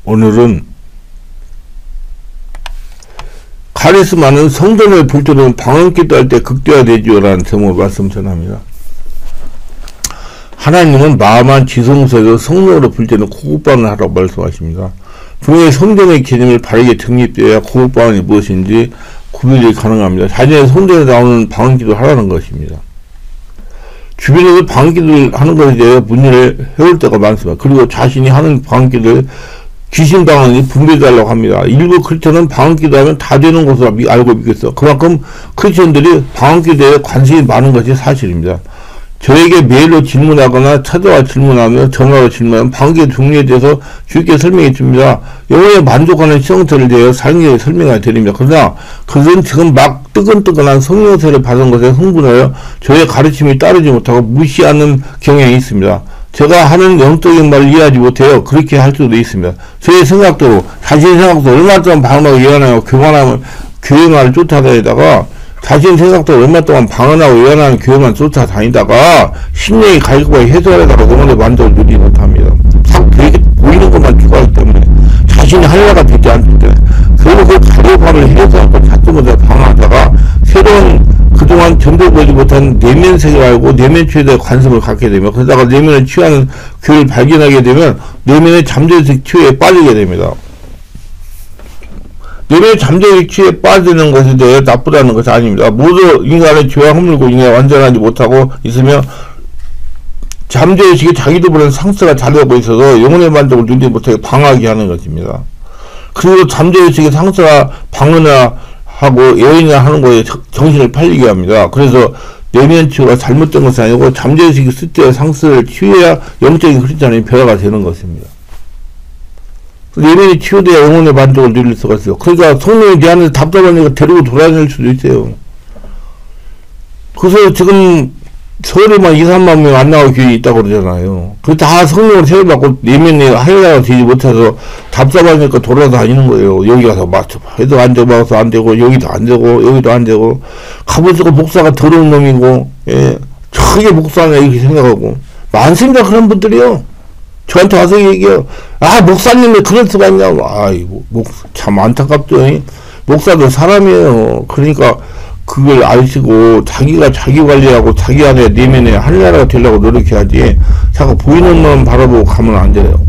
오늘은 카리스마는 성전을 불태우는 방언기도 할 때 극대화되지요 라는 제목을 말씀 전합니다. 하나님은 마음한 지성소에서 성령으로 불태우는 고급반을 하라고 말씀하십니다. 분명히 성전의 개념을 바르게 정립되어야 고급반이 무엇인지 구별이 가능합니다. 자신의 성전에 나오는 방언기도 하라는 것입니다. 주변에서 방언기도를 하는 것에 대해 문제를 해올 때가 많습니다. 그리고 자신이 하는 방언기도를 귀신당하니 분별해달라고 합니다. 일부 크리스천은 방언기도 하면 다 되는 것으로 알고 믿겠어. 그만큼 크리스천들이 방언기도에 관심이 많은 것이 사실입니다. 저에게 메일로 질문하거나 찾아와 질문하며 전화로 질문하면 방언기도 종류에 대해서 쉽게 설명해 줍니다. 영혼에 만족하는 시성체를 대해 상세히 설명해 드립니다. 그러나 그것은 지금 막 뜨끈뜨끈한 성령세를 받은 것에 흥분하여 저의 가르침이 따르지 못하고 무시하는 경향이 있습니다. 제가 하는 영적인 말을 이해하지 못해요. 그렇게 할 수도 있습니다. 저의 생각대로, 자신의 생각도 얼마 동안 방언하고 예언하고 교회만을 쫓아다니다가 자신 생각대로 얼마 동안 방언하고 예언하는 교회만 쫓아다니다가 심령이 갈급하게 해소하려다가 영혼의 만족을 누리지 못합니다. 자꾸 그렇게 보이는 것만 추구하기 때문에 자신이 하려가 되지 않기 때문에 결국 그 갈급함을 해소하고 찾지 못해 방황하다가 새로운 그동안 전달되지 못한 내면 세계를 알고 내면 치유에 대해 관심을 갖게 되며 그러다가 내면을 치유하는 교회를 발견하게 되면 내면의 잠재의식 치유에 빠지게 됩니다. 내면의 잠재의식 치유에 빠지는 것에 대해 나쁘다는 것이 아닙니다. 모두 인간의 죄와 허물고 인간이 완전하지 못하고 있으며 잠재의식이 자기도 모르는 상처가 자리하고 있어서 영혼의 만족을 누리지 못하게 방황하게 하는 것입니다. 그리고 잠재의식의 상처가 방언하고 예언이나 하는 거에 정신을 팔리게 합니다. 그래서 내면 치유가 잘못된 것이 아니고 잠재의식이 쓸데의 상처를 치유해야 영적인 크리스찬이 변화가 되는 것입니다. 내면이 치유돼야 영혼의 만족을 누릴 수가 있어요. 그러니까 성령이 내 안에서 답답하니까 데리고 돌아다닐 수도 있어요. 그래서 지금 서울에만 2, 3만 명 안 나올 교회 있다고 그러잖아요. 그 다 성령을 세워받고 내면이 하려고 되지 못해서 답답하니까 돌아다니는 거예요. 여기 가서 맞춰봐. 해도 안 되고, 와서 안 되고, 여기도 안 되고, 여기도 안 되고. 가보니까 목사가 더러운 놈이고, 예. 저게 목사네, 이렇게 생각하고. 많습니다, 그런 분들이요. 저한테 와서 얘기해요. 아, 목사님이 그럴 수가 있냐고. 아이고, 참 안타깝죠. 목사도 사람이에요. 그러니까, 그걸 아시고 자기가 자기 관리하고 자기 안에 내면에 하늘나라가 되려고 노력해야지 자꾸 보이는 놈 바라보고 가면 안 돼요.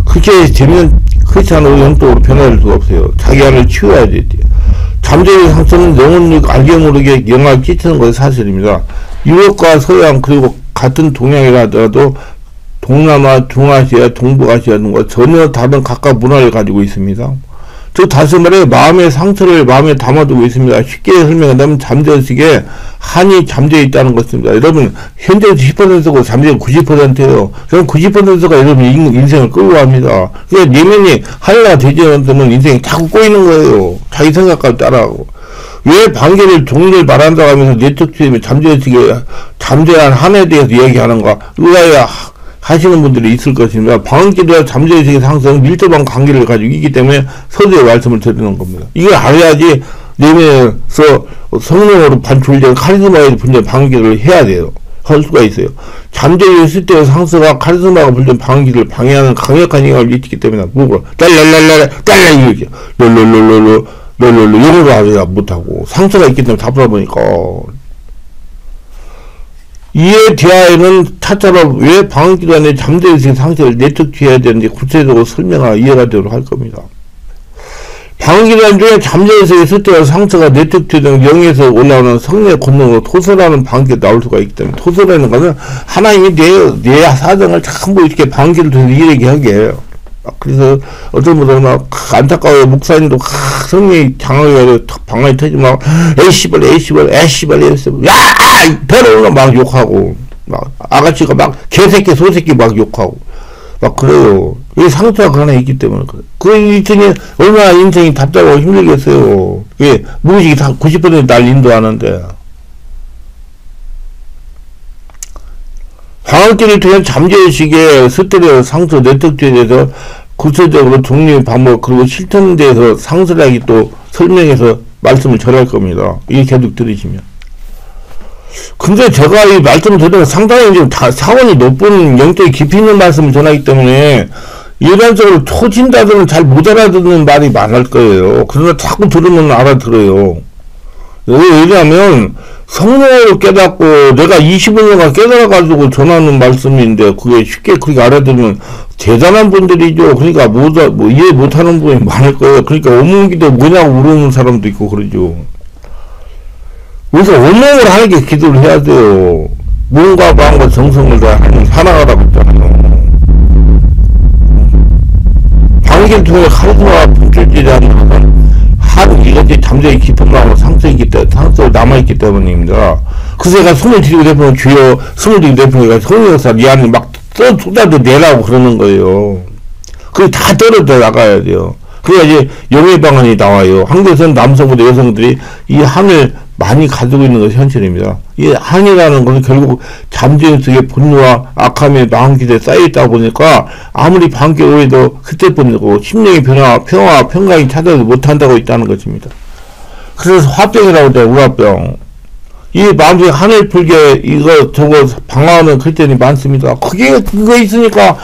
그렇게 되면 크리스찬으로 영적으로 변화될 수가 없어요. 자기 안을 치워야 돼요. 잠재의 상처는 영혼을 알게 모르게 영향을 끼치는 것이 사실입니다. 유럽과 서양 그리고 같은 동양이라도 동남아, 중아시아, 동북아시아 등과 전혀 다른 각각 문화를 가지고 있습니다. 즉 다시 말해 마음의 상처를 마음에 담아두고 있습니다. 쉽게 설명한다면 잠재의식에 한이 잠재해 있다는 것입니다. 여러분 현재 10%고 잠재는 90%예요. 그럼 90%가 여러분 인생을 끌고 갑니다. 그러니까 내면이 하나가 되지 않으면 인생이 자꾸 꼬이는 거예요. 자기 생각까지 따라하고. 왜 관계를 종류를 말한다고 하면서 내적 주임의 잠재의식에 잠재한 한에 대해서 이야기하는가? 의아야 하시는 분들이 있을 것입니다. 방언기도와 잠재의식의 상승은 밀접한 관계를 가지고 있기 때문에 서두에 말씀을 드리는 겁니다. 이걸 알아야지 내면에서 성령으로 반출된 카리스마의 분전 방언기도를 해야 돼요. 할 수가 있어요. 잠재의식 때의 상승과 카리스마가 분전 방언기도를 방해하는 강력한 영향을 미치기 때문에 뭐고 딸랄랄랄 이렇게 롤롤롤롤 영어로 하려야 못하고 상처가 있기 때문에 답하다 보니까 이에 대하여는 차차로 왜 방언기도 안에 잠재의식의 상태를 내적취해야 되는지 구체적으로 설명하여 이해가 되도록 할 겁니다. 방언기도 중에 잠재의식의 쓸데와 상처가 내적취된 영에서 올라오는 성령의 권능으로 토설하는 방언기가 나올 수가 있기 때문에 토설하는 것은 하나님이 내 사정을 전부 이렇게 방언기를 통해서 이야기 하게 해요. 그래서 어떤 분들은 막 안타까워요. 목사님도 성령이 장하게 방언이 터지면 에이씨발 야 더러운 막 욕하고 막 아가씨가 막 개새끼 소새끼 막 욕하고 막 그래요. 이 상처가 하나 있기 때문에 그래. 그 인생이 얼마나 인생이 답답하고 힘들겠어요. 왜 무의식이 다 90% 날 인도하는데. 방언기를 통해 잠재의식의 스트레스 상처 내적죄에 대해서 구체적으로 종류의 방법 그리고 실천에 대해서 상세하게 또 설명해서 말씀을 전할 겁니다. 이게 계속 들으시면. 근데 제가 이 말씀을 드리면 상당히 좀 사원이 높은 영적인 깊이 있는 말씀을 전하기 때문에 일반적으로 초진자들은 잘 못 알아듣는 말이 많을 거예요. 그러나 자꾸 들으면 알아들어요. 왜냐하면 성령으로 깨닫고 내가 25년간 깨달아가지고 전하는 말씀인데 그게 쉽게 그렇게 알아들으면 대단한 분들이죠. 그러니까 이해 못하는 분이 많을 거예요. 그러니까 오문기도 뭐냐고 물어보는 사람도 있고 그러죠. 그래서 오문을 하는 게 기도를 해야 돼요. 몸과 마음과 정성을 다하는 살아가라고 했잖아요. 방귀를 통해 카리스마가 분출되지 않는 것은 이것이 잠재의 깊은 마음으로 상처에 남아있기 때문입니다. 그래서 제가 숨을 들이고 내보면 주여, 숨을 들이고 내보니까 성령사 이 안에 막 쏟아져 내라고 그러는 거예요. 그게 다 떨어져 나가야 돼요. 그래야지 영의 방언이 나와요. 한국에서는 남성보다 여성들이 이 한을 많이 가지고 있는 것이 현실입니다. 이 한이라는 것은 결국 잠재인 속에 분노와 악함의 마음기대에 쌓여있다 보니까 아무리 반겨 오해도 그때뿐이고 심령의 평화와 평강이 찾아도 못한다고 있다는 것입니다. 그래서 화병이라고 해요. 우화병. 이 마음속에 한을 풀게 이거 저거 방황하는 크리스천이 많습니다. 그거 있으니까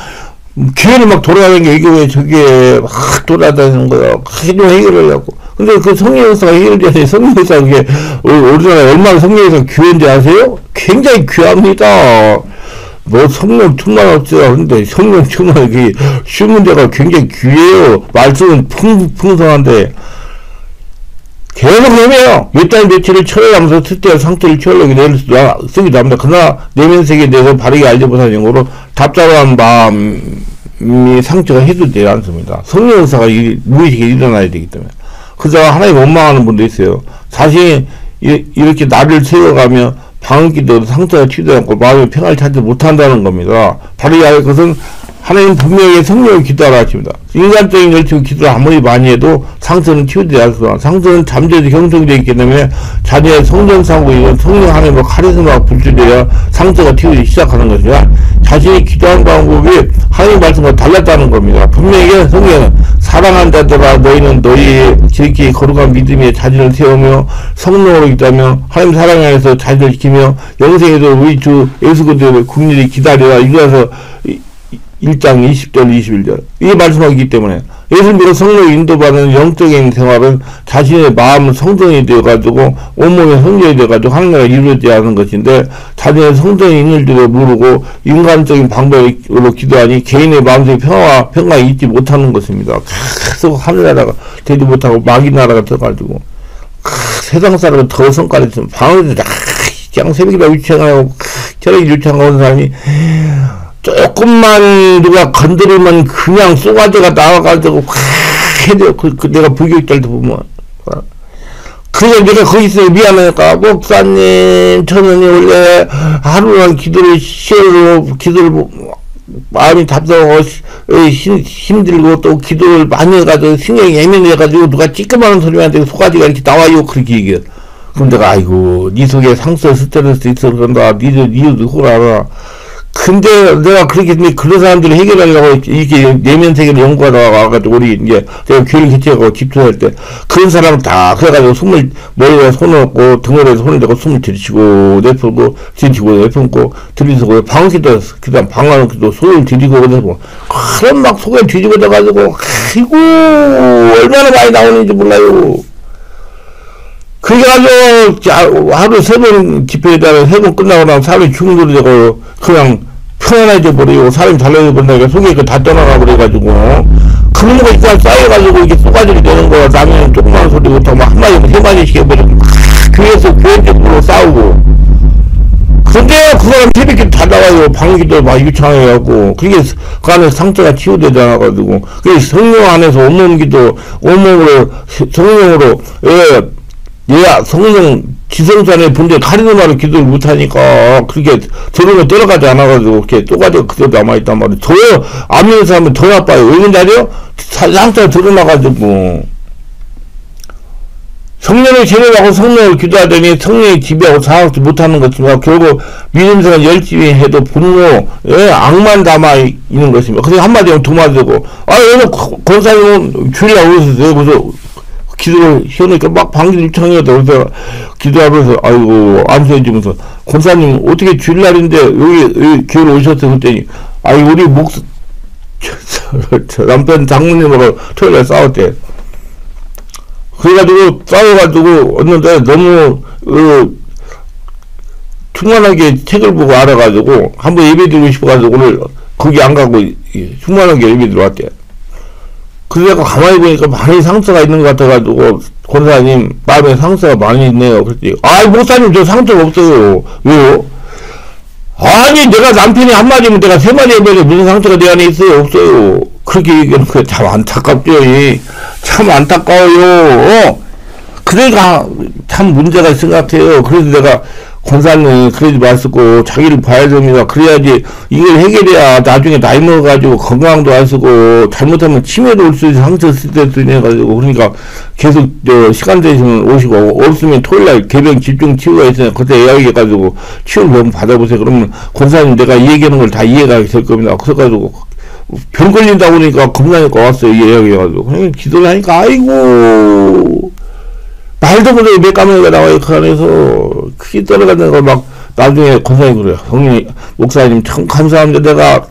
교회를 막 돌아다니는 게 이게 왜 저게 막 돌아다니는 거야. 해결 해결하려고. 근데 그 성령사가 해결되니 성령사 그게 우리나라에 얼마나 성령사 귀한지 아세요? 굉장히 귀합니다. 뭐 성령 충만 없죠. 근데 성령 충만 이게 쉬운 문제가 굉장히 귀해요. 말씀은 풍성한데 계속 헤매요. 몇 달 며칠을 철회하면서 특대한 상태를 취하려고 내를 쓰기도 합니다. 그러나 내면세계에 대해서 바르게 알지 못하는 영으로 답답한 마음이 상처가 해소되지 않습니다. 성령사가 무의식에 일어나야 되기 때문에. 그저 하나님 원망하는 분도 있어요. 자신이 이렇게 나를 세워가며 방언기도 상처가 치유되지 않고 마음의 평화를 찾지 못한다는 겁니다. 바르게 알 것은 하나님 분명히 성령을 기도하라 하십니다. 인간적인 열심히 기도를 아무리 많이 해도 상처는 치유되지 않습니다. 상처는 잠재도 형성되어 있기 때문에 자녀의 성전상고 이런 성령 하나님으로 카리스마가 분출되어 상처가 치유되기 시작하는 것이야. 자신이 기도하는 방법이 하나님 말씀과 달랐다는 겁니다. 분명히 성경은 사랑한 자들아 너희는 너희 지극히 거룩한 믿음에 자신을 세우며 성령으로 기도하며 하나님 사랑 안에서 자신을 지키며 영생에도 우리 주 예수 그리스도를 국리를 기다리라. 이거서 1장 20절 21절 이 말씀하기 때문에 예수 믿어 성령의 인도받는 영적인 생활은 자신의 마음은 성전이 되어가지고 온몸의 성전이 되어가지고 하나님과 이루어져야 하는 것인데 자신의 성전이 있는 줄을 모르고 인간적인 방법으로 기도하니 개인의 마음속에 평화와 평강이 있지 못하는 것입니다. 계속 하늘나라가 되지 못하고 마귀 나라가 돼가지고 세상 사람은 더 성과를 있으면 방언을 그냥 새벽이라 유창하고 저렇게 유창하고 온 사람이 조금만 누가 건드리면 그냥 쏘가지가 나와가지고 확 해줘. 내가 불교육자도 보면. 그래서 내가 거기 있어요. 미안하니까, 목사님, 저는 원래 하루는 기도를 마음이 답답하고 힘들고 또 기도를 많이 해가지고 신경이 예민해가지고 누가 찌끄마한 소리만 되고 소가지가 이렇게 나와요. 그렇게 얘기해. 그럼 내가 아이고, 네 속에 상처 스트레스 있어 그런다. 니도 그걸 알아. 근데 내가 그렇게 그런 사람들을 해결하려고 이렇게 내면 세계를 연구하러 와가지고 우리 이제 제가 교회를 개최하고 집중할 때 그런 사람은 다 그래가지고 숨을 머리에 손을 얹고 등어리에 손을 대고 숨을 들이쉬고 내풀고 들이쉬고 내품고 들이쉬고 방귀도 그다음 방광도 기도 소를 들이고 그래서 그런 막 속에 뒤집어져가지고 아이고 얼마나 많이 나오는지 몰라요. 그래가지고 하루 3번 집회에다가 3번 끝나고 나면 사람이 죽는 소리 되고 그냥 편안해져 버리고 사람이 달라져 버린다니까 속에 다 떠나가 버려가지고 그런 거 있잖아 쌓여가지고 이게 쏘가지게 되는 거야. 남의 조그만 소리 못하고 막 한마디 세마디씩 해버리고 교회에서 교회적으로 싸우고 근데 그 사람 새벽에 다 나와요. 방귀도 막 유창해갖고 그게 그 안에 상처가 치유되지 않아가지고 그게 성령 안에서 온몸기도 온몸으로 성령으로 성령 지성산의 본래 카리스마를 기도를 못하니까 그렇게 들으면 들어가지 않아가지고 이렇게 쪼가지고 그대로 남아있단 말이에요. 더 안 믿는 사람은 더 나빠요. 왜 그러냐요? 상처가 드러나가지고 성령을 제외하고 성령을 기도하더니 성령이 지배하고 사악지 못하는 것입니다. 결국 믿음생활 열심히 해도 분노, 악만 담아있는 것입니다. 그래서 한마디면 두 마디 되고 오늘 권사님은 주일날 오셨어요. 그래서 기도를 시원하니까 막 방귀를 유창해다. 그래서 기도하면서 아이고 암소해주면서 권사님 어떻게 주일날인데 여기 교회로 오셨어요? 그랬더니 우리 저 남편 장모님하고 토요일에 싸웠대. 그래가지고 싸워가지고 왔는데 너무 충만하게 책을 보고 알아가지고 한번 예배드리고 싶어가지고 오늘 거기 안 가고 충만하게 예배 들어왔대. 그래서 내가 가만히 보니까 많이 상처가 있는 것 같아가지고 권사님 마음에 상처가 많이 있네요. 그랬더니 아이 목사님 저 상처가 없어요. 왜요? 아니 내가 남편이 한마디면 내가 세마디 해버려 무슨 상처가 내 안에 있어요? 없어요. 그렇게 얘기하는 거야. 참 안타깝죠. 참 안타까워요. 그러니까 참 문제가 있은 것 같아요. 그래서 내가 권사님 그러지 마시고 자기를 봐야 됩니다. 그래야지 이걸 해결해야 나중에 나이 먹어가지고 건강도 안 쓰고 잘못하면 치매도 올 수 있어 상처 쓸 때도 해가지고 그러니까 계속 시간 되시면 오시고 없으면 토요일날 개병 집중 치유가 있으니까 그때 예약해가지고 치유를 병 받아보세요. 그러면 권사님 내가 이 얘기하는 걸 다 이해가 될 겁니다. 그래가지고 병 걸린다고 그러니까 겁나니까 왔어요. 예약해가지고 그냥 기도를 하니까 아이고 말도 못해 몇 가면가 나와요. 그 안에서 크게 떨어가는 걸 막 나중에 권사님 그래요. 형님 목사님 참 감사합니다. 내가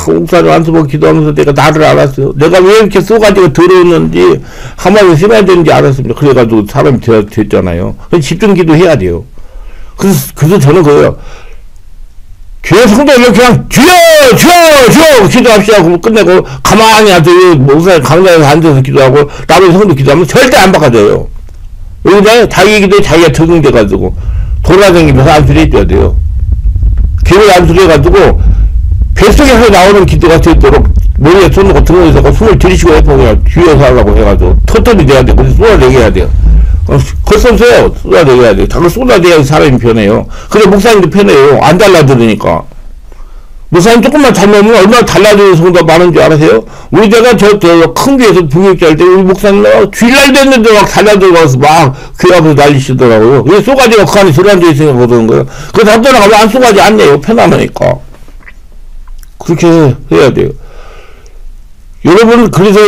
목사님 안수보고 기도하면서 내가 나를 알았어요. 내가 왜 이렇게 쏘가지고 더러웠는지 한마디 심어야 되는지 알았습니다. 그래가지고 사람이 됐잖아요. 집중 기도해야 돼요. 그래서 저는 그래요. 교회 성도들 그냥 주여 기도합시다 하고 끝내고 가만히 앉아서 목사님 강단에서 앉아서 기도하고 나머지 성도 기도하면 절대 안 바꿔져요. 왜냐? 자기 기도에 자기가 적응돼가지고 돌아다니면서 안수를 해줘야 돼요. 귀를 안수를 해가지고 뱃속에서 나오는 기도가 되도록 머리에 손 놓고 등에서 숨을 들이쉬고 해서 그냥 주여서 하려고 해가지고 터터리 내야 돼요. 그래서 쏟아내게 해야 돼요. 겉선서요. 쏟아내게 해야 돼요. 자꾸 쏟아내야 사람이 편해요. 그래 목사님도 편해요. 안 달라들으니까. 목사님 조금만 잘못하면 얼마나 달라지는 성도가 많은 줄 알아세요? 우리 제가 저 큰 교회에서 부교육자 할 때 우리 목사님 주일날 됐는데 막 달라들어가서 막 교회 앞에서 난리시더라고요. 왜 쏘가지가 그 안에 들어앉아 있으니까 그러는 거예요. 그래서 답변하면 안 쏘가지 않네요. 편안하니까. 그렇게 해야 돼요. 여러분 그래서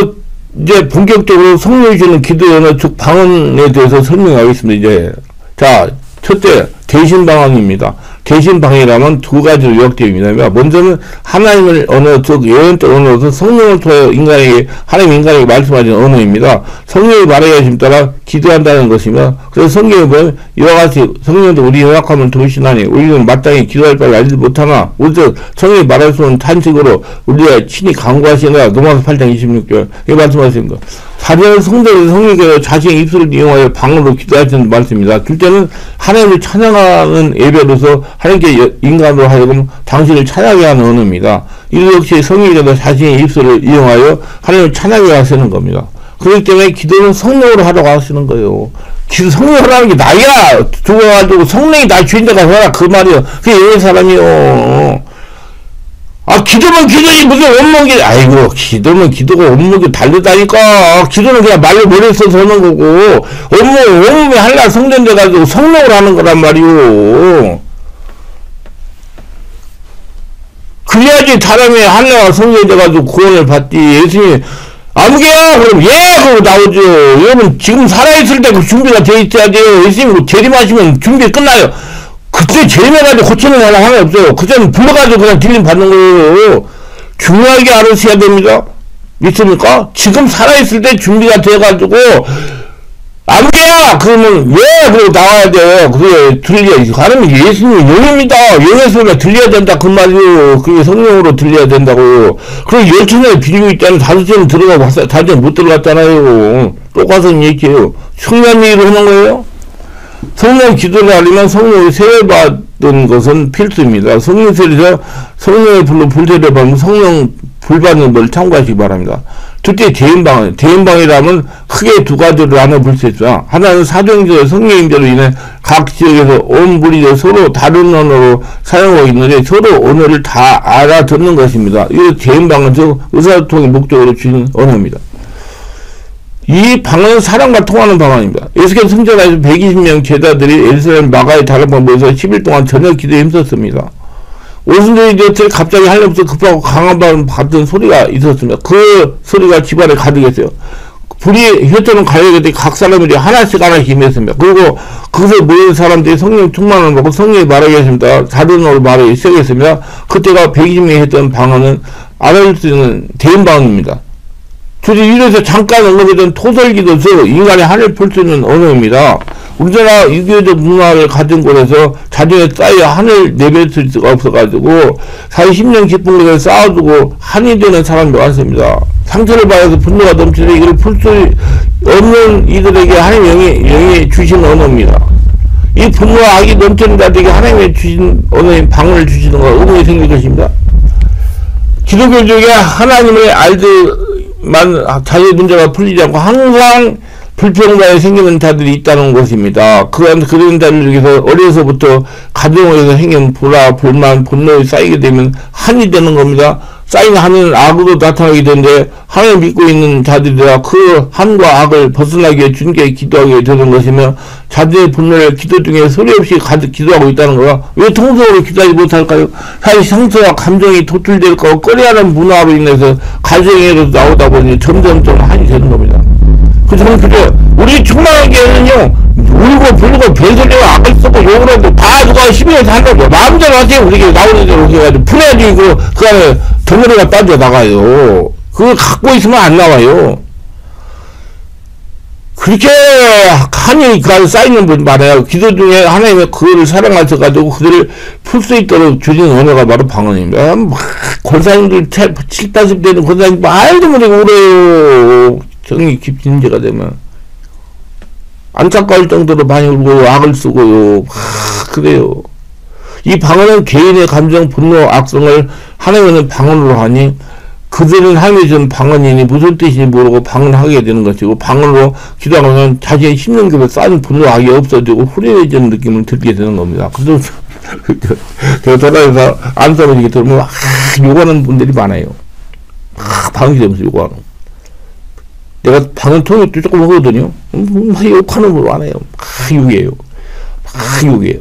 이제 본격적으로 성령이 주는 기도의 방언에 대해서 설명하겠습니다. 이제 자 첫째 대신방언입니다. 대신방언이라면 두 가지로 요약됩니다. 먼저는 하나님을 언어, 즉 예언적 언어로서 성령을 통해 하나님 인간에게 말씀하신 언어입니다. 성령이 말하게 하심 따라 기도한다는 것이며, 그래서 성경에 보면 이와 같이 성령도 우리 연약함을 도우시나니 우리는 마땅히 기도할 바를 알지 못하나 오직 성령이 말할 수 없는 탄식으로 우리가 친히 간구하시나 로마서 8장 26절 이 말씀하신 것. 사제는 성도를 성령께서 자신의 입술을 이용하여 방언으로 기도하시는 말씀입니다. 둘째는 하나님을 찬양하는 예배로서 하나님께 인간으로 하여금 당신을 찬양하게 하는 언어입니다. 이도 역시 성령께서 자신의 입술을 이용하여 하나님을 찬양하게 하시는 겁니다. 그렇기 때문에 기도는 성령으로 하라고 하시는 거예요. 성령으로 하라는 게 나야! 죽어가지고 성령이 날 주인다고 하라 그 말이요. 그게 왜 사람이요. 기도면 기도지 무슨 원목이 아이고 기도면 기도가 원목이 다르다니까. 기도는 그냥 말로 머리에 써서 하는 거고 원목이 하려고 성전돼가지고 성령으로 하는 거란 말이오. 그래야지 사람이 하려고 성전돼가지고 구원을 받지. 예수님이 아무개야 그럼 그러고 나오죠. 여러분 지금 살아있을 때 그 준비가 돼 있어야 돼요. 예수님이 재림하시면 준비 끝나요. 그때 재림해가지고 고치는 사람 하나 없어요. 그때는 불러가지고 그냥 딜림 받는 거예요. 중요하게 알으셔야 됩니다. 믿습니까? 지금 살아있을 때 준비가 돼가지고 아무개야 그러면 그러고 나와야 돼요. 그게 들려야지. 하나님 예수님이 영입니다. 영에서 들려야 된다 그 말이에요. 그게 성령으로 들려야 된다고요. 그리고 10천에 빌리고 있잖아요. 5천은 들어가고 5천은 못 들어갔잖아요. 똑같은 얘기예요. 성령 얘기를 하는 거예요. 성령 기도를 하려면 성령의 세례받은 것은 필수입니다. 성령세례에서 성령의 불로 불세례를 받으면 성령 불받는 걸 참고하시기 바랍니다. 둘째 대인방언. 대인방언이라면 크게 두 가지로 나눠볼 수 있어요. 하나는 사도행전 성령인대로 인해 각 지역에서 온 무리가 서로 다른 언어로 사용하고 있는데 서로 언어를 다 알아듣는 것입니다. 이거 대인방언 즉 의사소통의 목적으로 주는 언어입니다. 이 방언은 사람과 통하는 방언입니다. 에스겔 성전에서 120명 제자들이 예루살렘 마가의 다락방 모여서 10일 동안 저녁 기도에 힘썼습니다. 오순절이 되었을 갑자기 하늘로부터 급하고 강한 바람 받던 소리가 있었습니다. 그 소리가 집안에 가득했어요. 불이 휘어져는 가려겠더니 각 사람들이 하나씩 임했습니다. 그리고 그것에 모인 사람들이 성령 충만을 받고 성령이 말하게 했습니다. 다른 언어로 말하기 시작했습니다. 그때가 120명이 했던 방언은 알아볼 수 있는 대인방언입니다. 주로 이래서 잠깐 언급했던 토설기도서 인간의 한을 풀 수 있는 언어입니다. 우리나라 유교적 문화를 가진 곳에서 자정에 쌓여 한을 내뱉을 수가 없어가지고 40년 깊은 곳에 쌓아두고 한이 되는 사람이 많습니다. 상처를 받아서 분노가 넘치는 이걸 풀 수 없는 이들에게 하나님이 영이 주신 언어입니다. 이 분노와 악이 넘치는 자들에게 하나님이 주신 언어인 방언을 주시는 거 의문이 생길 것입니다. 기독교 중에 하나님을 알지만 자기의 문제가 풀리지 않고 항상 불평만이 생기는 자들이 있다는 것입니다. 그런 자들 중에서 어려서부터 가정에서 생긴 불화, 불만, 분노가 쌓이게 되면 한이 되는 겁니다. 쌓인 한은 악으로 나타나게 되는데 하나님 믿고 있는 자들이라 그 한과 악을 벗어나기 위해 주님께 기도하게 되는 것이며 자들의 분노를 기도 중에 소리 없이 기도하고 있다는 거야. 왜 통성으로 기도하지 못할까요? 사실 상처와 감정이 도출될 거고 꺼려하는 문화로 인해서 가정에서 나오다 보니 점점점 한이 되는 겁니다. 그래서 우리 충만하게는요, 울고 불고 별소리고 악을 쓰고 욕을 하고 다 누가 심의해서 한다고 마음대로 하세요. 우리가 나오는 대로 해가지고 풀어야지. 그 안에 덩어리가 빠져나가요. 그걸 갖고 있으면 안 나와요. 그렇게 한이 쌓이는 분 많아요. 기도 중에 하나님의 그거를 사랑하셔가지고 그들을 풀 수 있도록 주신 언어가 바로 방언입니다. 권사님들 7, 80대는 권사님 말도 못하고 울어요. 정이 깊은 문제가 되면 안타까울 정도로 많이 울고 악을 쓰고요. 그래요. 이 방언은 개인의 감정, 분노, 악성을 하나님은 방언으로 하니 그들은 하나님이 준 방언이니 무슨 뜻인지 모르고 방언하게 되는 것이고 방언으로 기도하면 자신의 심령급에 쌓인 분노, 악이 없어지고 후련해지는 느낌을 들게 되는 겁니다. 그래서 제가 돌아다니면서 안사모님이 이렇게 들으면 욕하는 분들이 많아요. 방언이 되면서 욕하는. 내가 방언 통역도 조금 하거든요. 욕하는 걸 안 해요. 욕이에요. 욕이에요.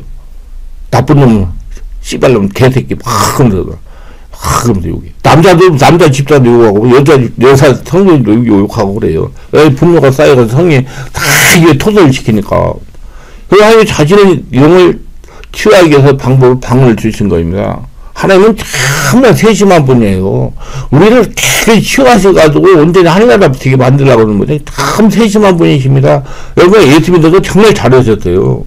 나쁜 놈, 씨발놈, 개새끼, 그러면서 욕해. 남자 집사도 욕하고, 여자 성도들도 욕하고 그래요. 분노가 쌓여서 성이 다 이게 토설을 시키니까. 그래서 하나님이 자신의 영을 치유하기 위해서 방언을 주신 겁니다. 하나님은 정말 세심한 분이에요. 우리를 되게 치유하셔가지고 온전히 하늘나라 되게 만들려고 하는 거죠. 참 세심한 분이십니다. 여러분, 예수 믿어도 정말 잘하셨어요.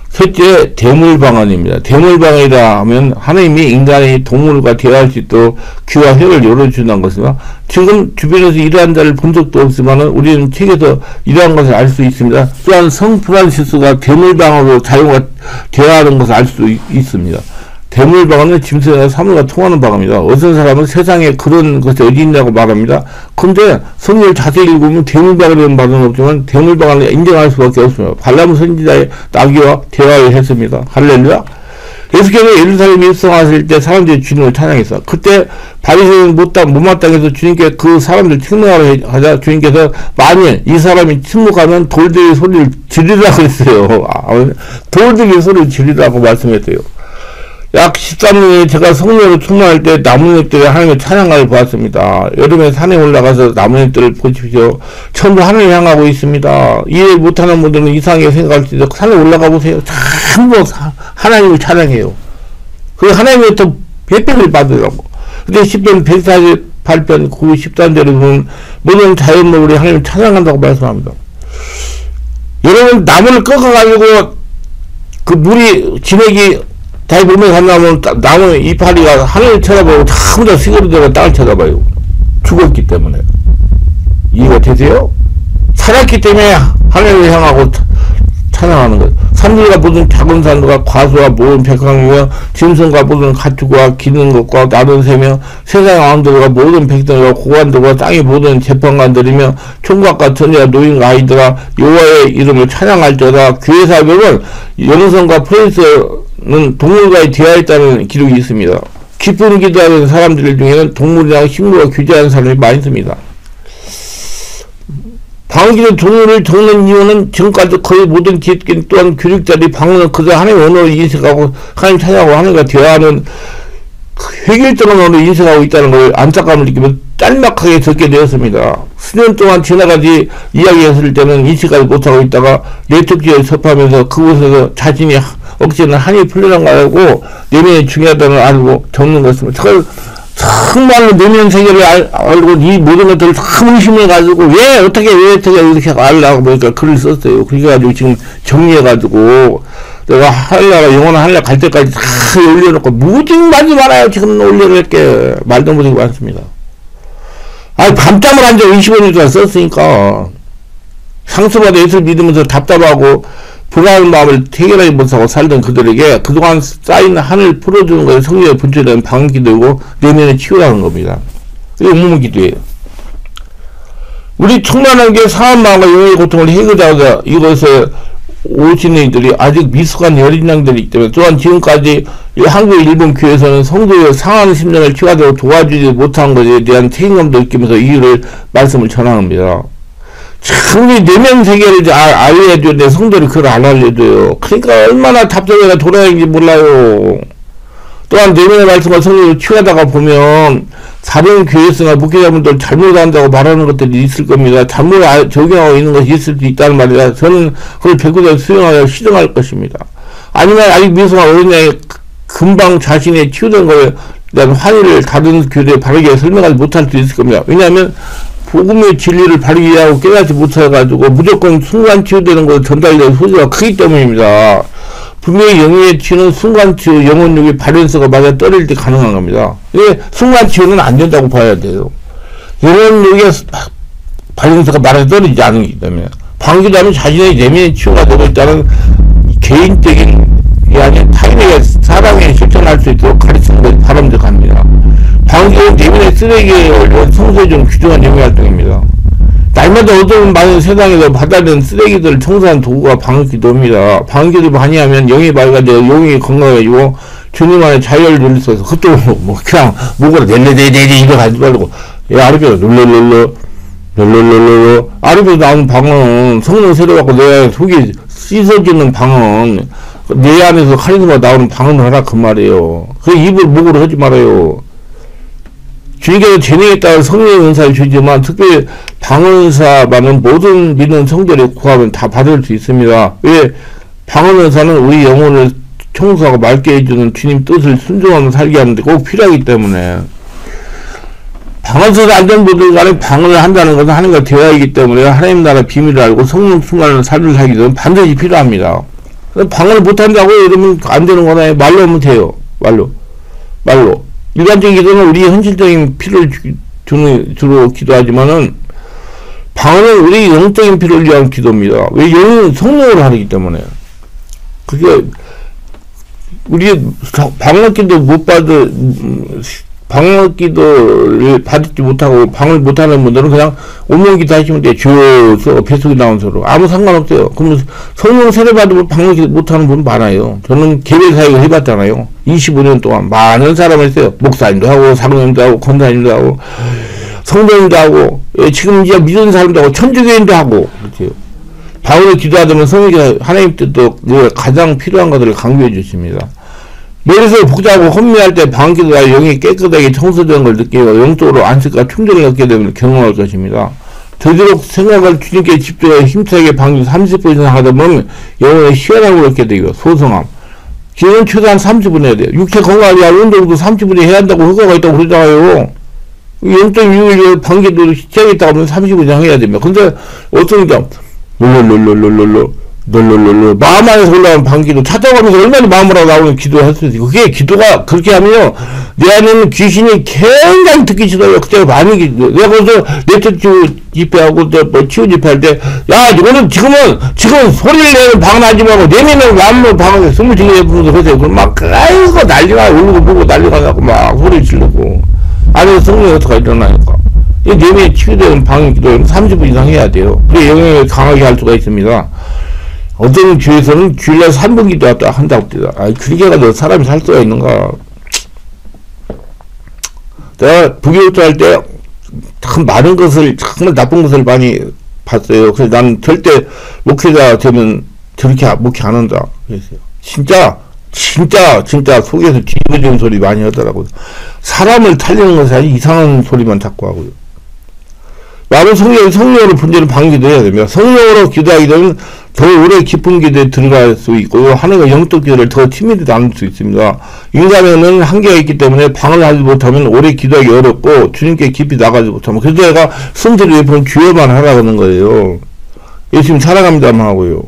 셋째, 대물방언입니다. 대물방언이라 하면 하나님이 인간이 동물과 대화할 수 있도록 귀와 혀를 열어주는 것이나 지금 주변에서 이러한 자를 본 적도 없지만 우리는 책에서 이러한 것을 알 수 있습니다. 또한 성 프란시스가 대물방언으로 자유가 대화하는 것을 알 수 있습니다. 대물방언은 짐승이나 사물과 통하는 방언입니다. 어떤 사람은 세상에 그런 것이 어디 있냐고 말합니다. 근데 성경을 자세히 읽으면 대물방언이라는 말은 없지만 대물방언을 인정할 수밖에 없습니다. 발람 선지자의 나귀와 대화를 했습니다. 할렐루야. 예수께서 예루살렘에 입성하실 때 사람들이 주님을 찬양했어. 그때 바리새인은 못마땅해서 주님께 그 사람들 책망하려 하자 주님께서 만일 이 사람이 침묵하면 돌들이 소리를 지르라고 했어요. 돌들이 소리를 지르라고 말씀했어요. 약 13년에 제가 성령으로 충만할 때 나뭇잎들이 하나님의 찬양을 보았습니다. 여름에 산에 올라가서 나뭇잎들을 보십시오. 전부 하늘을 향하고 있습니다. 이해 못하는 분들은 이상하게 생각할 수 있어요. 산에 올라가 보세요. 전부 하나님을 찬양해요. 그 하나님부터 혜택을 받으라고. 근데 10편 148편 9, 13절에 보면 모든 자연물이 하나님을 찬양한다고 말씀합니다. 여러분, 나무를 꺾어가지고 그 물이 진액이 다시 몸에 간다면 나무 이파리가 하늘을 쳐다보고 전부 다 시골이다가 땅을 쳐다봐요. 죽었기 때문에. 이해가 되세요? 살았기 때문에 하늘을 향하고 찬양하는 거예요. 산들과 모든 작은 산들과 과수와 모든 백성이며 짐승과 모든 가축과 기는 것과 나는 새며 세상의 왕들과 모든 백성과 고관들과 땅의 모든 재판관들이며 총각과 전이와 노인과 아이들아 여호와의 이름을 찬양할지어다. 교회 사역은 영성과 프린스는 동물과의 대화했다는 기록이 있습니다. 기쁨 기도하는 사람들 중에는 동물이나 식물과 교제하는 사람이 많이 있습니다. 방언기는 종류를 적는 이유는 지금까지 거의 모든 기획견 또한 교육자들이 방언을 그저 하나님의 언어로 인식하고 하나님 찬양하고 하나님과 대화하는 획일적인 언어로 인식하고 있다는 걸 안타까움을 느끼며 짤막하게 적게 되었습니다. 수년 동안 지나가지 이야기했을 때는 인식하지 못하고 있다가 내적지에 접하면서 그곳에서 자신이 억지는 한이 풀려난 거 알고 내면이 중요하다는 걸 알고 적는 것입니다. 정말로 내면 세계를 알고 이 모든 것들을 다 의심해가지고 왜 어떻게 이렇게 알라고 보니까 글을 썼어요. 그래가지고 지금 정리해가지고 내가 하려고 영원한 하려 갈 때까지 다 올려놓고 무징하지 말아요. 지금 올려놓을게 말도 못하고 많습니다. 아니 밤잠을 안 자 25년 동안 썼으니까 상수마다 예수를 믿으면서 답답하고 불안한 마음을 해결하지 못하고 살던 그들에게 그동안 쌓인 한을 풀어주는 것이 성령의 분출되는 방기도이고 내면의 치유라는 겁니다. 이게 무문기도예요. 우리 충만한 게 상한 마음과 영의 고통을 해결하자 이것을 오시는 이들이 아직 미숙한 여린 양들이기 때문에 또한 지금까지 한국 일본 교회에서는 성도의 상한 심정을 치유하도록 도와주지 못한 것에 대한 책임감도 느끼면서 이 일을 말씀을 전합니다. 참, 내면 세계를 알려줘야 돼. 성도를 그걸 안 알려줘요. 그러니까 얼마나 답답해가 돌아다니는지 몰라요. 또한 내면의 말씀과 성도를 취하다가 보면 다른 교회에서나 목회자분들 잘못한다고 말하는 것들이 있을 겁니다. 잘못 적용하고 있는 것이 있을 수 있다는 말이라 저는 그걸 배구자로 수용하여 시정할 것입니다. 아니면 아직 미성한 어린아이 금방 자신의 치유된 것에 대한 환희를 다른 교회에 바르게 설명하지 못할 수 있을 겁니다. 왜냐하면 복음의 진리를 바르게 이해하고 깨닫지 못해가지고 무조건 순간 치유되는 것을 전달되는 소지가 크기 때문입니다. 분명히 영의 치유는 순간 치유, 영혼력이 발현서가 맞아 떨어질 때 가능한 겁니다. 이게 순간 치유는 안 된다고 봐야 돼요. 영혼력의 발현서가 맞아 떨어지지 않기 때문에 방기자는 자신의 내면의 치유가 되고 있다는 개인적인 게 아닌 타인에게 사랑에 실천할 수 있도록 가르치는 것이 바람직합니다. 방기는 내면의 쓰레기에 올려온 청소에 좀 귀중한 영역활동입니다. 날마다 얻어온 많은 세상에서 받아들이는 쓰레기들을 청소하는 도구가 방기도입니다. 방기를 많이 하면 영이 맑아져 영이 건강해지고 주님 안에 자유를 누릴 수 있어서 그것도 뭐 그냥 목으로 낼레 이거 가지 말고 아르비로 눌러눌러 아르비로 나오는 방언은 성령 세례받고 내 속이 씻어지는 방언 내 안에서 카리스마 나오는 방언을 하라 그 말이에요. 그 입을 목으로 하지 말아요. 주님께서 재능에 따라 성령의 은사를 주지만 특별히 방언사만은 모든 믿는 성도들이 구하면 다 받을 수 있습니다. 왜? 방언은사는 우리 영혼을 청소하고 맑게 해주는 주님 뜻을 순종하며 살게 하는데 꼭 필요하기 때문에 방언사를 안 된 분들 간에 방언을 한다는 것은 하나님과 대화이기 때문에 하나님 나라 비밀을 알고 성령 충만한 삶을 살기 위해서는 반드시 필요합니다. 방언을 못한다고 이러면 안 되는 거나요? 말로 하면 돼요. 말로. 일반적인 기도는 우리 현실적인 필요를 주로 기도하지만은 방언은 우리 영적인 필요를 위한 기도입니다. 왜 영은 성령으로 하기 때문에. 그게 우리 방언 기도 못 방언 기도를 받지 못하고 방언을 못하는 분들은 그냥 오면 기도 하시면 돼요. 주여서 뱃속에 나온 소로 아무 상관없어요. 그러면 성령 세례 받으면 방언 기도 못하는 분 많아요. 저는 개별 사역을 해봤잖아요. 25년 동안 많은 사람을 했어요. 목사님도 하고 사모님도 하고 권사님도 하고 성도님도 하고 지금 이제 믿는 사람도 하고 천주교인도 하고 그렇죠. 방언을 기도하다면 성령이 하나님 뜻도 가장 필요한 것들을 강조해 주십니다. 머릿속이 복잡하고 혼미할 때 방언기도가 영이 깨끗하게 청소된 걸 느끼고 영적으로 안식과 충전을 얻게 되면 경험할 것입니다. 되도록 생각을 주님께 집중해 힘차게 방언 30분 이상 하다 보면 영혼의 시원함을 얻게 되고 소성함. 기도는 최소한 30분 해야 돼요. 육체 건강을 위한 운동도 30분에 해야 한다고 효과가 있다고 그러잖아요. 영적 유익을 방언기도 시작했다고 하면 30분 이상 해야 됩니다. 근데 어떤 게 마음 안에서 올라오는 방기도 찾아가면서 얼마나 마음으로 나오는 기도를 할 수 있어요. 그게 기도가 그렇게 하면요 내 안에는 귀신이 굉장히 듣기 싫어요. 그때 많이 기도 내가 거기서 내적 집회하고 뭐 치유 집회할 때 야 이거는 지금 소리를 내는 방언하지 말고 내면은 마음으로 방언해 22개 부르면서 그러세요. 그럼 막 아이고 난리가 울고 보고 난리가 나고 막 소리 지르고 안에서 성령이 어떻게 일어나니까 이 내면이 치유되는 방언 기도는 30분 이상 해야 돼요. 그게 영향을 강하게 할 수가 있습니다. 어떤 교회에서는 주일날 3분 기도 한다고 합니다. 그렇게 해가지고 사람이 살 수가 있는가. 내가 부교육도 할 때 참 많은 것을, 정말 나쁜 것을 많이 봤어요. 그래서 난 절대 목회자 되면 저렇게 목회 안 한다. 그랬어요. 진짜 속에서 뒤집어지는 소리 많이 하더라고요. 사람을 살리는 것이 아주 이상한 소리만 자꾸 하고요. 마음은 성령으로 분별을 방기도 해야 됩니다. 성령으로 기도하게 되면 더 오래 깊은 기도에 들어갈 수 있고 하나님과 영적 기도를 더 친밀히 나눌 수 있습니다. 인간에는 한계가 있기 때문에 방을 하지 못하면 오래 기도하기 어렵고 주님께 깊이 나가지 못하면 그래서 내가 성도를 예쁜 기회만 하라는 거예요. 예수님 사랑합니다만 하고요.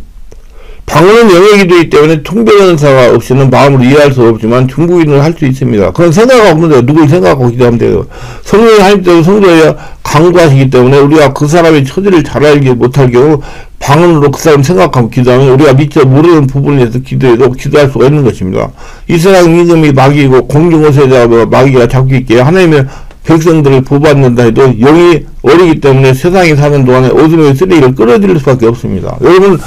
방언은 영의 기도이기 때문에 통변연사가 없이는 마음으로 이해할 수 없지만 중국인을 할 수 있습니다. 그런 생각이 없는데 누굴 생각하고 기도하면 돼요. 성령이 하나님께서 성도에 강구하시기 때문에 우리가 그 사람의 처지를 잘 알지 못할 경우 방언으로 그 사람 생각하고 기도하면 우리가 미처 모르는 부분에서 기도해도 기도할 수가 있는 것입니다. 이 세상 임금이 마귀이고 공중어세자 마귀가 잡고 있기에 하나님의 백성들을 보호받는다 해도 영이 어리기 때문에 세상에 사는 동안에 어둠의 쓰레기를 끌어들일 수밖에 없습니다. 여러분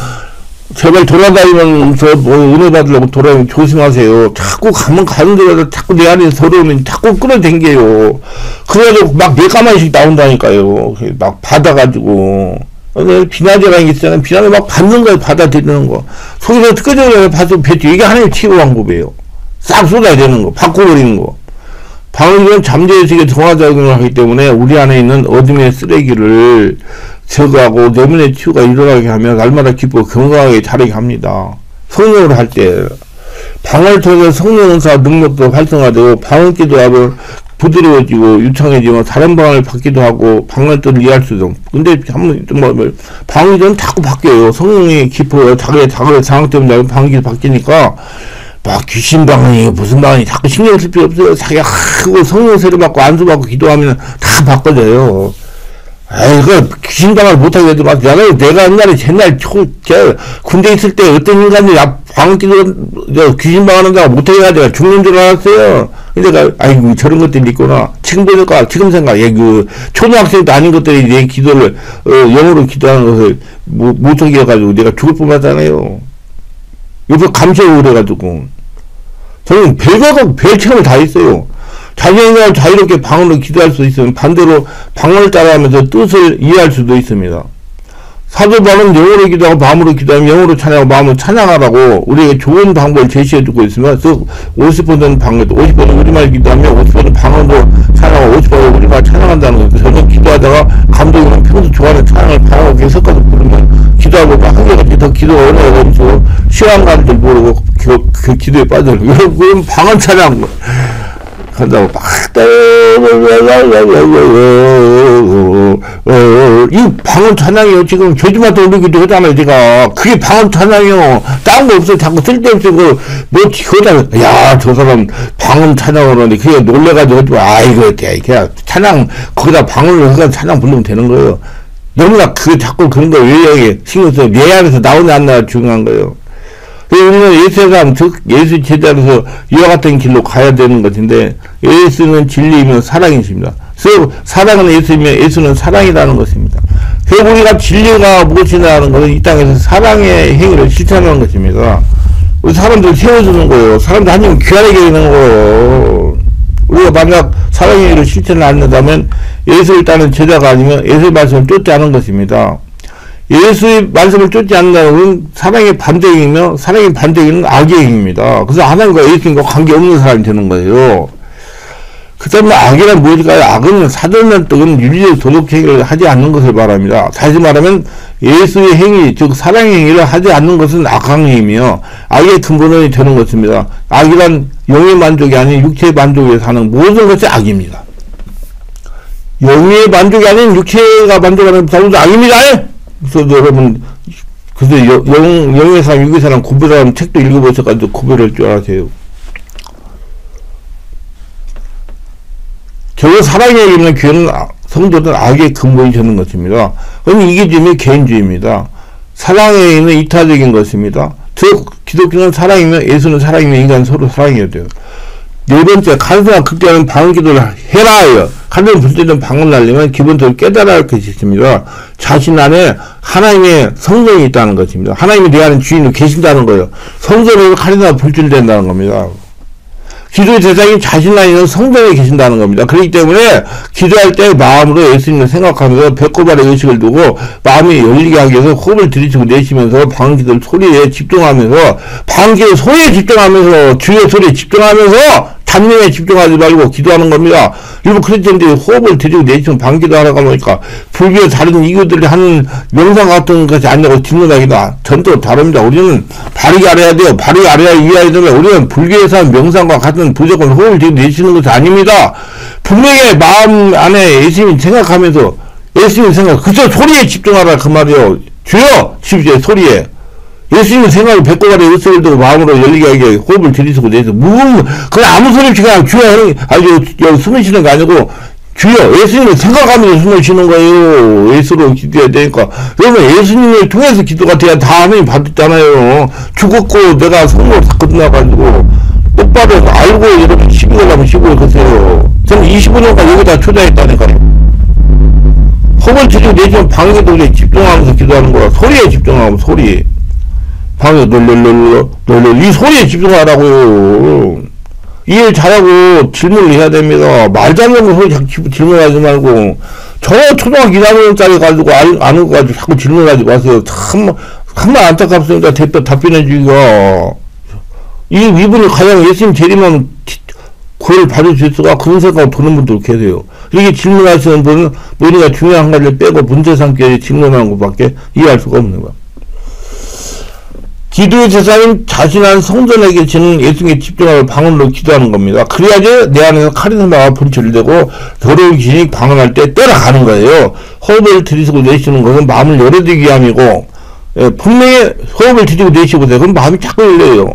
제발 돌아다니면서 뭐 은혜 받으려고 돌아다니면 조심하세요. 자꾸 가면 가는 데마다 자꾸 내 안에 서러우면 자꾸 끌어당겨요. 그래가지고 막 네 가만씩 나온다니까요. 막 받아가지고. 비난이라는 게 있잖아요. 비난을 막 받는 거예요. 받아들이는 거. 속에서 끄적여서 받으면 뱉죠. 이게 하나님의 치유 방법이에요. 싹 쏟아야 되는 거. 바꿔버리는 거. 방언은 잠재의식에 정화작용을 하기 때문에 우리 안에 있는 어둠의 쓰레기를 제거하고 내면의 치유가 일어나게 하며 날마다 기쁘고 건강하게 자라게 합니다. 성령으로 할 때 방언을 통해서 성령 은사 능력도 활성화되고 방언 기도하고 부드러워지고 유창해지고 다른 방언을 받기도 하고 방언을 또 이해할 수 있어. 근데 한번 방언이 좀 자꾸 바뀌어요. 성령이 깊어요. 자기의 상황 때문에 방언이 바뀌니까 막 귀신 방언이 무슨 방언이 자꾸 신경 쓸 필요 없어요. 자기가 하고 성령 세례 받고 안수 받고 기도하면 다 바꿔져요. 그 귀신 방언을 못하게 해도 막 내가 옛날에 옛날 군대 있을 때 어떤 인간들이 방언 기도 귀신 방언 한다고 못하게 해가지고 죽는 줄 알았어요. 근데 아이고 저런 것들이 있구나. 지금 보니까 지금 생각해 초등학생도 아닌 것들이 내 기도를 영어로 기도하는 것을 못하게 해가지고 내가 죽을 뻔하잖아요. 옆에 감시하고 그래가지고 저는 별책을 다 했어요. 자기가 자유롭게 방언으로 기도할 수 있으면 반대로 방언을 따라하면서 뜻을 이해할 수도 있습니다. 사도 바울은 영어로 기도하고 마음으로 기도하면 영어로 찬양하고 마음으로 찬양하라고 우리에게 좋은 방법을 제시해주고 있으면 그 50번은 방언도 50번은 우리말 기도하며 50번은 방언으로 찬양하고 50번은 우리말 찬양한다는 거예요. 저는 기도하다가 감독이면 평소 좋아하는 찬양을 방언하게 섞어서 부르면 기도하고 한결같이 더 기도가 은혜가 없어 시간 가는 줄 모르고 그 기도에 빠져요. 그럼 방언 찬양 한다고 막 이 방언 찬양이요. 지금 교주마다 올리기도 하잖아요. 제가 그게 방언 찬양이요. 다른 거 없어요. 자꾸 쓸데없이 뭐 그거다. 야 저 사람 방언 찬양을 하는데 그게 놀래가지고 아이고 그냥 찬양 거기다 방언을 해서 찬양 부르면 되는 거예요. 너무나 그게 자꾸 그런 거 왜 신경 써. 내 안에서 나오냐 안 나오냐 중요한 거예요. 우리는 예수의 사람, 즉 예수 제자로서 이와 같은 길로 가야 되는 것인데 예수는 진리이며 사랑이십니다. 그래서 사랑은 예수이며 예수는 사랑이라는 것입니다. 그래서 우리가 진리가 무엇이냐는 것은 이 땅에서 사랑의 행위를 실천하는 것입니다. 우리 사람들 세워주는 거예요. 사람들 한명 귀하게 되는 거예요. 우리가 만약 사랑의 행위를 실천을 안 한다면 예수를 따르는 제자가 아니면 예수의 말씀을 쫓지 않은 것입니다. 예수의 말씀을 쫓지 않는다는 것은 사랑의 반대행위며 사랑의 반대행위는 악의 행위입니다. 그래서 하나님과 예수님과 관계없는 사람이 되는 거예요. 그 다음에 악이란 무엇일까요? 악은 사전난 떡은 윤리적 도덕 행위를 하지 않는 것을 말합니다. 다시 말하면 예수의 행위, 즉 사랑의 행위를 하지 않는 것은 악행위이며 악의 근본이 되는 것입니다. 악이란 영의 만족이 아닌 육체의 만족에 사는 모든 것이 악입니다. 영의 만족이 아닌 육체가 만족하는 모든 악입니다. 그래서 여러분, 그래서 영의 사람, 육의 사람 구별하는 책도 읽어보셔가지고 구별할 줄 아세요. 결국 사랑에 있는 교회는 성도는 악의 근본이 되는 것입니다. 그럼 이기주의는 개인주의입니다. 사랑에 있는 이타적인 것입니다. 즉 기독교는 사랑이며 예수는 사랑이며 인간은 서로 사랑해야 돼요. 네 번째, 간소한 극대화는 방언기도를 해라요. 간소한 불때는 방언을 날리면 기본적으로 깨달아야 할 것이 있습니다. 자신 안에 하나님의 성령이 있다는 것입니다. 하나님이 내 안에 주인으로 계신다는 거예요. 성전에서 카리스마 불출된다는 겁니다. 기도의 대상이 자신 안에 있는 성전에 계신다는 겁니다. 그렇기 때문에 기도할 때 마음으로 예수님을 생각하면서 배꼽 아래 의식을 두고 마음이 열리게 하기 위해서 호흡을 들이치고 내쉬면서 방언기도 소리에 집중하면서 방언기도 소리에 집중하면서 주의 소리에 집중하면서 단명에 집중하지 말고 기도하는 겁니다. 일부 크리스천들이 호흡을 들이고 내쉬면 방기도 하라고 하니까 불교의 다른 이교들이 하는 명상 같은 것이 아니라고 질문하기다. 전도 다릅니다. 우리는 바르게 알아야 돼요. 바르게 알아야 이해해야 됩니다. 우리는 불교에서 하는 명상과 같은 무조건 호흡을 들이고 내쉬는 것이 아닙니다. 분명히 마음 안에 예수님 생각하면서 예수님 생각, 그저 소리에 집중하라 그 말이요. 주여! 집중해 소리에. 예수님 생각을 배꼽아래 의석을 두고 마음으로 열리게 하게 호흡을 들이쓰고 내서 그냥 아무 소리 없이 그냥 주여 숨을 쉬는 거 아니고 주여 예수님을 생각하면서 숨을 쉬는 거예요. 예수로 기도해야 되니까. 그러면 예수님을 통해서 기도가 돼야 다 하나님 받았잖아요. 죽었고 내가 성공을 다 끝나가지고 똑바로 알고 여러분 12월 하면 12월 거세요. 저는 25년간 여기다 투자했다니까요. 호흡을 들이고 내쉬면 방에도 집중하면서 기도하는 거야. 소리에 집중하고 소리. 방에 이 소리에 집중하라고요. 이해 잘하고 질문을 해야 됩니다. 말 잘하는 거 소리 자꾸 질문하지 말고 저 초등학교 1학년짜리 가지고 아는 거 가지고 자꾸 질문하지 마세요. 정말 안타깝습니다. 답변해 주기가. 이분이 가장 예수님 재림하면 그걸 받아줄 수가 그런 생각하고 보는 분들 계세요. 이렇게 질문하시는 분은 우리가 중요한 가지를 빼고 문제 삼기 질문하는 것밖에 이해할 수가 없는 거야. 기도의 대상인 자신한 성전에게 지는 예수님의 집중하고 방언으로 기도하는 겁니다. 그래야지 내 안에서 카리스마가 분출되고 더러운 귀신이 방언할 때 따라가는 거예요. 호흡을 들이쉬고 내쉬는 것은 마음을 열어두기 위함이고, 분명히 호흡을 들이고 내쉬보세요. 그럼 마음이 자꾸 열려요.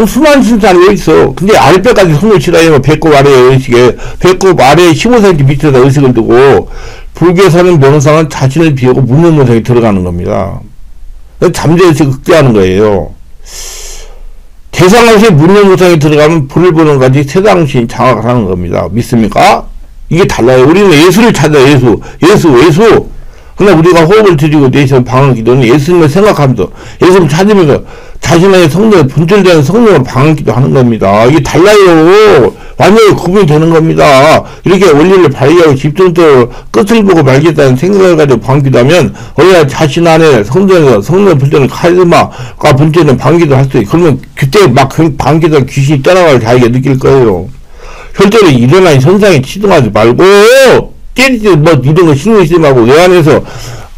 수많은 신사는 왜 있어? 근데 아랫배까지 숨을 쉬라요. 배꼽 아래에 의식에, 배꼽 아래에 15cm 밑에다 의식을 두고, 불교에서는 명상은 자신을 비우고 묻는 모습에 들어가는 겁니다. 잠재의식을 극대화하는 거예요. 대상의식 묻는 모상에 들어가면 불을 보는 것이 세상신이 장악을 하는 겁니다. 믿습니까? 이게 달라요. 우리는 예수를 찾아, 예수. 그러나 우리가 호흡을 들이고 내쉬는 방언 기도는 예수님을 생각하면서, 예수님을 찾으면서 자신의 성령에 분출되는 성령으로 방언 기도하는 겁니다. 이게 달라요. 완전히 구분이 되는 겁니다. 이렇게 원리를 발휘하고 집중적으로 끝을 보고 말겠다는 생각을 가지고 방언 기도하면, 우리가 자신 안에 성령을 분출되는 카리스마가 분출되는 방언 기도를 할 수 있어요. 그러면 그때 막 방언 기도가 귀신이 떠나갈 자기가 느낄 거예요. 절대로 일어나는 현상에 치중하지 말고, 깨지지 이런 거 신경 쓰지 말고 내 안에서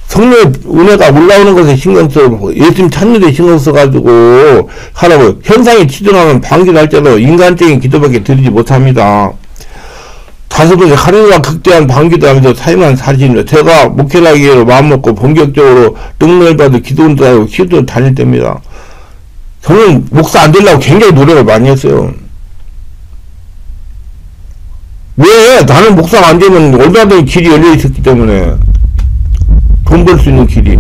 성령의 은혜가 올라오는 것에 신경 써, 예수님 찾는 데 신경 써가지고 하라고. 현상에 치중하면 방기도 할 때도 인간적인 기도밖에 드리지 못합니다. 다섯 번째, 하루가 극대한 방기도 하면서 사임한 사실입니다. 제가 목회를 하기 위해 마음먹고 본격적으로 능력을 받아 기도운동하고 기도 다닐 때입니다. 저는 목사 안 되려고 굉장히 노력을 많이 했어요. 왜? 나는 목사가 안 되면 얼마든지 길이 열려 있었기 때문에. 돈 벌 수 있는 길이.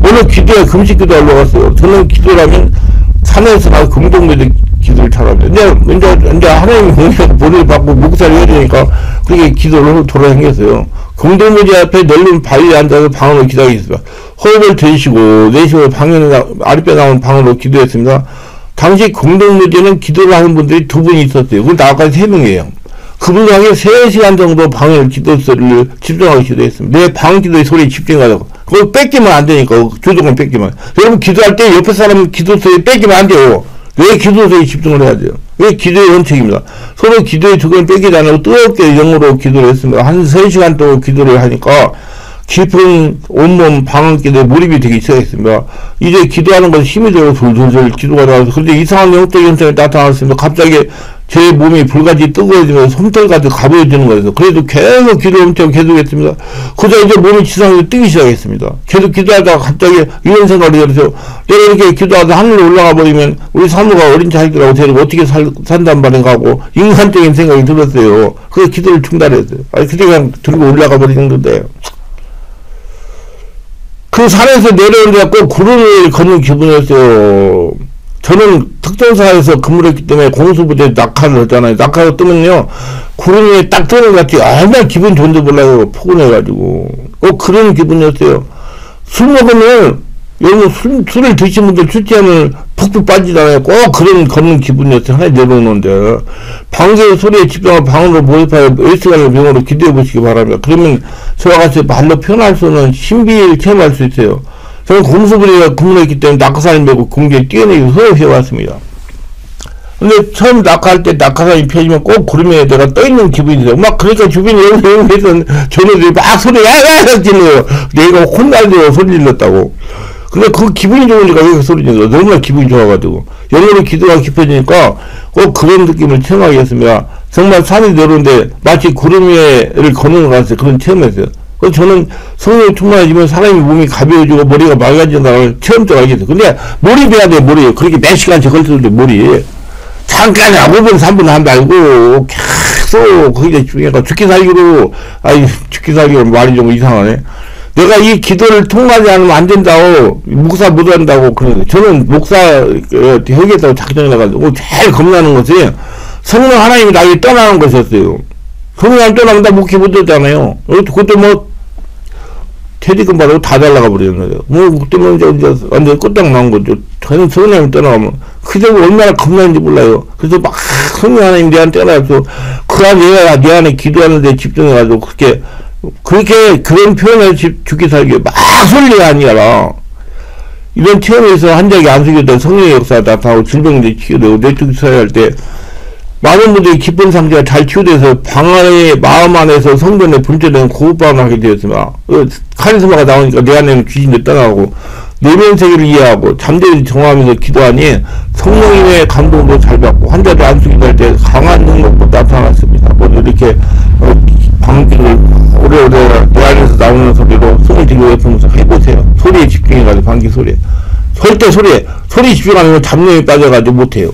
오늘 기도에 금식 기도 하러 갔어요. 저는 기도라면 산에서 가서 금동교대 기도를 잘합니다. 이제 하나님이 공개하고 보내를 받고 목사를 해야 되니까 그렇게 기도를 돌아다녔어요. 공동묘지 앞에 넓은 바위에 앉아서 방언으로 기도하겠습니다. 호흡을 들이쉬고 내쉬고 아랫배 나온 방언으로 기도했습니다. 당시 공동묘지에는 기도를 하는 분들이 두 분이 있었어요. 그 나까지 세 명이에요. 그분들에게 3시간 정도 방언 기도 소리를 집중하고 기도했습니다. 내 방언 기도의 소리에 집중하자고. 그걸 뺏기면 안 되니까, 조종을 뺏기면. 여러분 기도할 때 옆에 사람 기도 소리 뺏기면 안 돼요. 왜 기도 소리에 집중을 해야 돼요? 왜 기도의 원칙입니다. 서로 기도의 두개를 뺏기지 않고 뜨겁게 영으로 기도를 했습니다. 한 3시간 동안 기도를 하니까 깊은 온몸 방언 기도에 몰입이 되기 시작했습니다. 이제 기도하는 것에 힘이 되고 졸졸졸 기도가 나와서, 그런데 이상한 영적 현상이 나타났습니다. 갑자기 제 몸이 불같이 뜨거워지면서 솜털같이 가벼워지는 거예요. 그래도 계속 기도 엄청 계속했습니다. 그저 이제 몸이 지상으로 뜨기 시작했습니다. 계속 기도하다가 갑자기 이런 생각을 해서, 내가 이렇게 기도하다 하늘로 올라가 버리면 우리 사모가 어린 자식들하고 데리고 어떻게 산단 말인가 하고 인간적인 생각이 들었어요. 그래서 기도를 중단했어요. 그때 그냥 들고 올라가 버리는 건데, 그 산에서 내려오니까 꼭 구름을 걷는 기분이었어요. 저는 특전사에서 근무를 했기 때문에 공수부대에 낙하를 했잖아요. 낙하로 뜨면요, 구름이 딱 뜨는 것 같아요. 얼마나 기분 좋은지 몰라요. 포근해가지고. 그런 기분이었어요. 술 먹으면, 여러분 술을 드신 분들 출제하면 푹푹 빠지잖아요. 꼭 그런 걷는 기분이었어요. 하나 내려오는데. 방송 소리에 집중하고 방으로 모집하여 S간을 명으로 기도해 보시기 바랍니다. 그러면 저와 같이 말로 표현할 수 없는 신비를 체험할 수 있어요. 저는 공수부대가 근무했기 때문에 낙하산을 메고 공중에 뛰어내기 서로 해왔습니다. 근데 처음 낙하할 때 낙하산이 펴지면 꼭 구름에 내가 떠있는 기분이 들어. 막 그러니까 주변에 여기서 저놈들이 막 소리 야야야 질러요. 내가 혼날려 소리 질렀다고. 근데 그 기분이 좋으니까 왜 소리 질러. 너무나 기분이 좋아가지고. 영어로 기도가 깊어지니까 꼭 그런 느낌을 체험하게 했습니다. 정말 산이 내려오는데 마치 구름 위를 걷는 것 같아서 그런 체험을 했어요. 그래서 저는 성령이 충만해지면 사람이 몸이 가벼워지고 머리가 맑아진다는 체험적으로 알겠어요. 근데 몰입해야 돼, 몰입. 그렇게 몇 시간씩 걸쳐도 몰입. 잠깐 5분, 3분 한 말고 계속 거기에 집중해가 죽기 살기로, 아니, 죽기 살기로 말이 좀 이상하네. 내가 이 기도를 통과하지 않으면 안 된다고, 목사 못 한다고 그러는데, 저는 목사, 하겠다고 작정해가지고, 제일 겁나는 것이, 성령 하나님이 나에게 떠나는 것이었어요. 성령 떠나면 나 목회 못 했잖아요. 그것도 뭐, 퇴직금 받고 다 달라가 버리는 거예요. 그때 완전 끄떡 나온 거죠. 저는 성령님 떠나가면, 그저 얼마나 겁나는지 몰라요. 그래서 막, 성령 하나님 내 안에 떠나서, 그 안에 내가 내 안에 기도하는데 집중해가지고, 그렇게 그런 표현을 죽기 살기 막 소리가 아니라 이런 체험에서 한 적이 안 숙였던 성령의 역사가 나타나고 질병들이 치유되고 뇌축 사회할 때 많은 분들이 기쁜 상태가 잘 치유돼서 방 안에 마음 안에서 성전에 분출되는 고급방을 하게 되었습니다. 카리스마가 나오니까 내 안에는 귀신도 떠나고 내면 세계를 이해하고 잠재를 정화하면서 기도하니 성령님의 감동도 잘 받고 환자도 안수기도 할 때 강한 능력도 나타났습니다. 뭐 이렇게 방귀를 오래오래 내 안에서 나오는 소리로 숨을 들이면서 해보세요. 소리에 집중해가지고 방귀 소리에. 절대 소리 집중하면 잡념에 빠져가지고 못해요.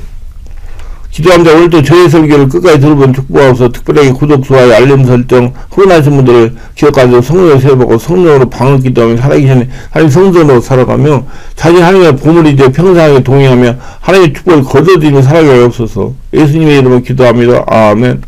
기도합니다. 오늘도 저의 설교를 끝까지 들어본 축복하셔서 특별하게 구독, 좋아요, 알림 설정, 후원하신 분들을 기억하셔서 성령을 세워보고 성령으로 방을 기도하며 살아계신 하나님 성전으로 살아가며 자신 하나님의 보물이 되어 평생하게 동행하며 하나님의 축복을 거둬들이며 살아가게 하옵소서. 예수님의 이름으로 기도합니다. 아멘.